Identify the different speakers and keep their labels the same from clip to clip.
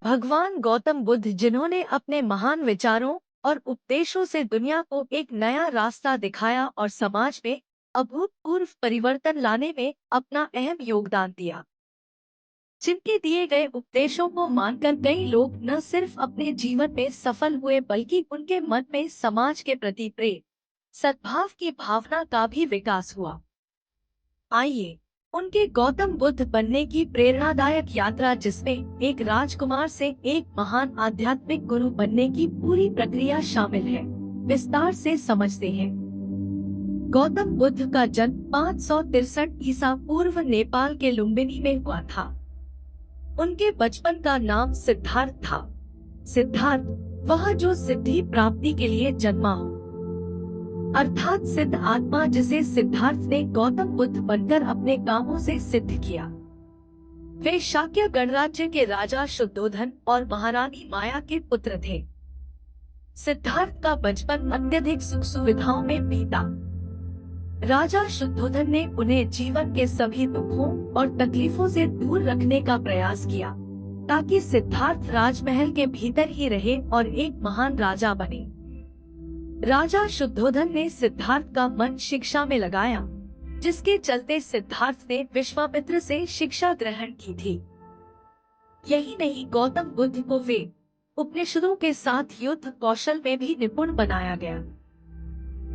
Speaker 1: भगवान गौतम बुद्ध, जिन्होंने अपने महान विचारों और उपदेशों से दुनिया को एक नया रास्ता दिखाया और समाज में अभूतपूर्व परिवर्तन लाने में अपना अहम योगदान दिया। जिनके दिए गए उपदेशों को मानकर कई लोग न सिर्फ अपने जीवन में सफल हुए, बल्कि उनके मन में समाज के प्रति प्रेम, सद्भाव की भावना का भी विकास हुआ। आइए उनके गौतम बुद्ध बनने की प्रेरणादायक यात्रा, जिसमें एक राजकुमार से एक महान आध्यात्मिक गुरु बनने की पूरी प्रक्रिया शामिल है, विस्तार से समझते हैं। गौतम बुद्ध का जन्म 563 ईसा पूर्व नेपाल के लुम्बिनी में हुआ था। उनके बचपन का नाम सिद्धार्थ था। सिद्धार्थ वह जो सिद्धि प्राप्ति के लिए जन्मा हो, अर्थात सिद्ध आत्मा, जिसे सिद्धार्थ ने गौतम बुद्ध बनकर अपने कामों से सिद्ध किया। वे शाक्य गणराज्य के राजा शुद्धोधन और महारानी माया के पुत्र थे। सिद्धार्थ का बचपन अत्यधिक सुख सुविधाओं में बीता। राजा शुद्धोधन ने उन्हें जीवन के सभी दुखों और तकलीफों से दूर रखने का प्रयास किया, ताकि सिद्धार्थ राजमहल के भीतर ही रहे और एक महान राजा बने। राजा शुद्धोधन ने सिद्धार्थ का मन शिक्षा में लगाया, जिसके चलते सिद्धार्थ ने विश्वामित्र से शिक्षा ग्रहण की थी। यही नहीं, गौतम बुद्ध को वेद उपनिषदों के साथ युद्ध कौशल में भी निपुण बनाया गया।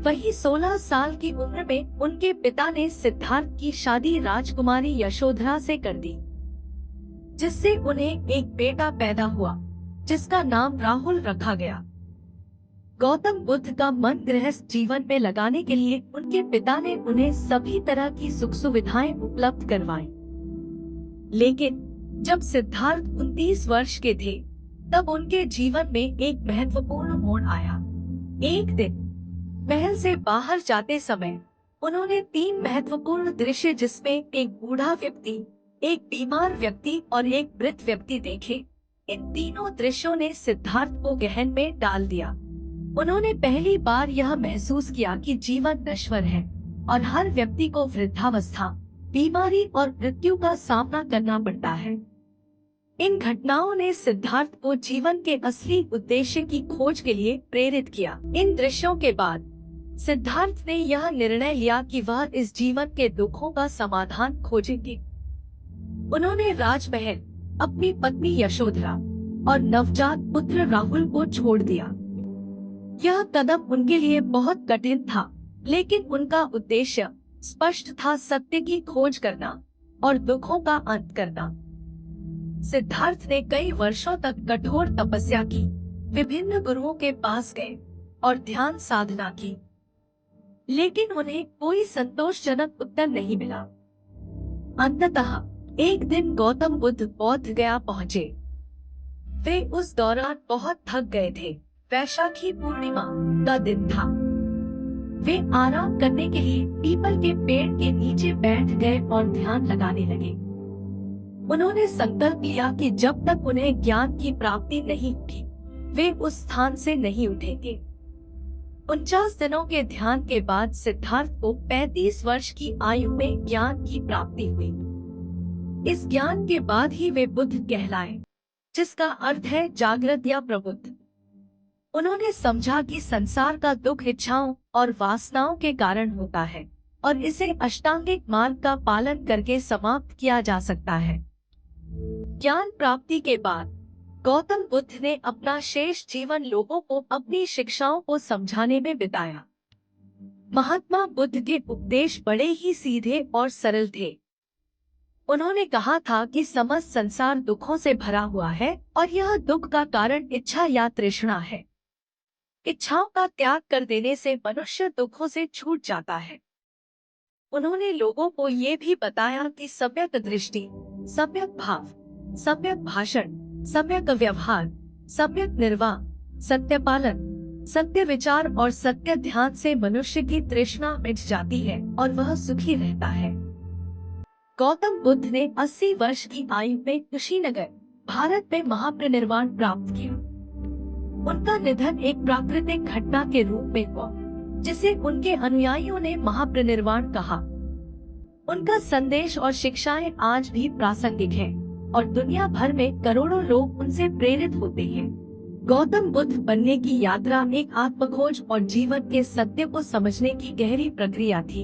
Speaker 1: वही 16 साल की उम्र में उनके पिता ने सिद्धार्थ की शादी राजकुमारी यशोधरा से कर दी, जिससे उन्हें एक बेटा पैदा हुआ, जिसका नाम राहुल रखा गया। गौतम बुद्ध का मन गृहस्थ जीवन में लगाने के लिए उनके पिता ने उन्हें सभी तरह की सुख सुविधाएं उपलब्ध करवाई। लेकिन जब सिद्धार्थ 29 वर्ष के थे, तब उनके जीवन में एक महत्वपूर्ण मोड़ आया। एक दिन महल से बाहर जाते समय उन्होंने 3 महत्वपूर्ण दृश्य, जिसमें एक बूढ़ा व्यक्ति, एक बीमार व्यक्ति और एक वृद्ध व्यक्ति देखे। इन तीनों दृश्यों ने सिद्धार्थ को गहन में डाल दिया। उन्होंने पहली बार यह महसूस किया कि जीवन नश्वर है और हर व्यक्ति को वृद्धावस्था, बीमारी और मृत्यु का सामना करना पड़ता है। इन घटनाओं ने सिद्धार्थ को जीवन के असली उद्देश्य की खोज के लिए प्रेरित किया। इन दृश्यों के बाद सिद्धार्थ ने यह निर्णय लिया कि वह इस जीवन के दुखों का समाधान खोजेंगे। उन्होंने राजमहल, अपनी पत्नी यशोधरा और नवजात पुत्र राहुल को छोड़ दिया। यह कदम उनके लिए बहुत कठिन था, लेकिन उनका उद्देश्य स्पष्ट था, सत्य की खोज करना और दुखों का अंत करना। सिद्धार्थ ने कई वर्षों तक कठोर तपस्या की, विभिन्न गुरुओं के पास गए और ध्यान साधना की, लेकिन उन्हें कोई संतोषजनक उत्तर नहीं मिला। अंततः एक दिन गौतम बुद्ध बोध गया पहुँचे। वे उस दौरान बहुत थक गए थे। वैशाखी पूर्णिमा का दिन था। वे आराम करने के लिए पीपल के पेड़ के नीचे बैठ गए और ध्यान लगाने लगे। उन्होंने संकल्प लिया कि जब तक उन्हें ज्ञान की प्राप्ति नहीं होगी, वे उस स्थान से नहीं उठेंगे। 49 दिनों के ध्यान के बाद सिद्धार्थ को 35 वर्ष की आयु में ज्ञान की प्राप्ति हुई। इस ज्ञान के बाद ही वे बुद्ध कहलाए, जिसका अर्थ है जागृत या प्रबुद्ध। उन्होंने समझा कि संसार का दुख इच्छाओं और वासनाओं के कारण होता है और इसे अष्टांगिक मार्ग का पालन करके समाप्त किया जा सकता है। ज्ञान प्राप्ति के बाद गौतम बुद्ध ने अपना शेष जीवन लोगों को अपनी शिक्षाओं को समझाने में बिताया। महात्मा बुद्ध के उपदेश बड़े ही सीधे और सरल थे। उन्होंने कहा था कि समस्त संसार दुखों से भरा हुआ है और यह दुख का कारण इच्छा या तृष्णा है। इच्छाओं का त्याग कर देने से मनुष्य दुखों से छूट जाता है। उन्होंने लोगों को ये भी बताया कि सम्यक दृष्टि, सम्यक भाव, सम्यक भाषण, सम्यक व्यवहार, सम्यक निर्वाह, सत्य पालन, सत्य विचार और सत्य ध्यान से मनुष्य की तृष्णा मिट जाती है और वह सुखी रहता है। गौतम बुद्ध ने 80 वर्ष की आयु में कुशीनगर, भारत में महापरिनिर्वाण प्राप्त किया। उनका निधन एक प्राकृतिक घटना के रूप में हुआ, जिसे उनके अनुयायियों ने महापरिनिर्वाण कहा। उनका संदेश और शिक्षाएं आज भी प्रासंगिक हैं और दुनिया भर में करोड़ों लोग उनसे प्रेरित होते हैं। गौतम बुद्ध बनने की यात्रा एक आत्मखोज और जीवन के सत्य को समझने की गहरी प्रक्रिया थी।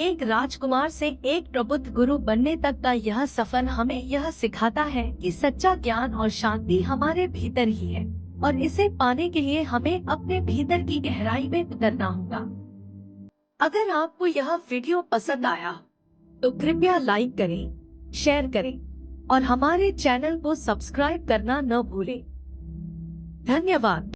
Speaker 1: एक राजकुमार से एक प्रबुद्ध गुरु बनने तक का यह सफर हमें यह सिखाता है कि सच्चा ज्ञान और शांति हमारे भीतर ही है और इसे पाने के लिए हमें अपने भीतर की गहराई में उतरना होगा। अगर आपको यह वीडियो पसंद आया तो कृपया लाइक करें, शेयर करें और हमारे चैनल को सब्सक्राइब करना न भूलें। धन्यवाद।